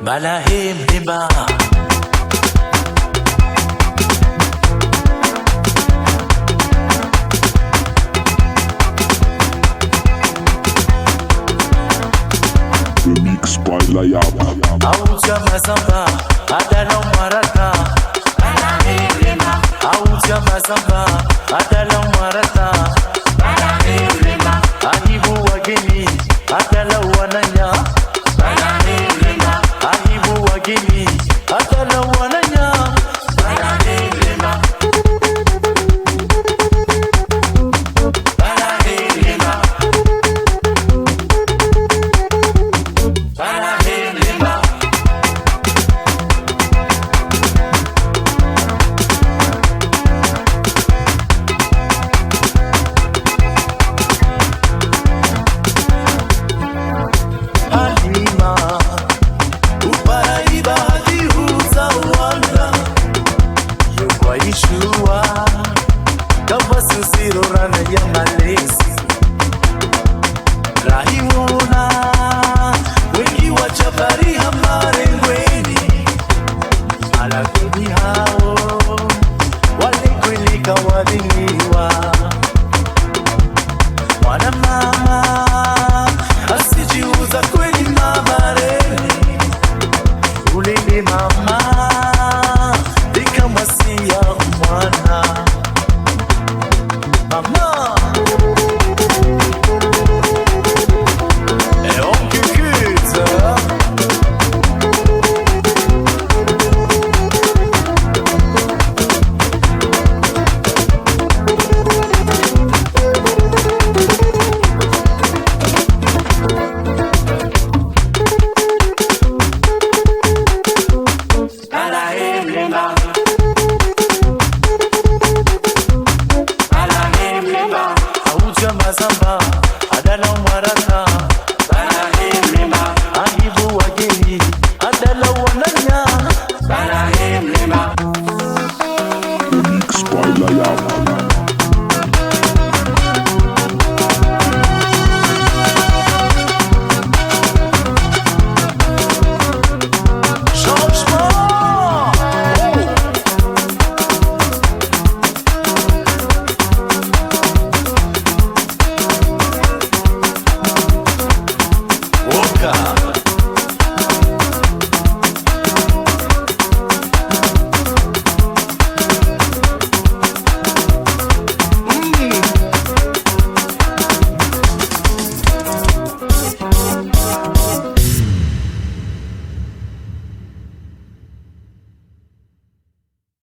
Balahé mlima Remix by Lyap. Auja mazamba adala marata Balahé mlima Auja mazamba adala marata Balahé mlima Ahibu wageni adala wananya Balahé mlima Ahibu wageni adala wananya Balahé mlima Balahé mlima Balahé mlima Halima Uparaiba hadi uzawanda Yukwa ishua Kama susiro rana ya malezi Rahimuna Wengi wa chapari hamare ngweni Alakini hao Wale kwelika wadiniwa Mwana mama asijiuza kweli mabareni ulini mama ikamasia mwana mama on kikita Balahé mlima Balahé mlima Auja mazamba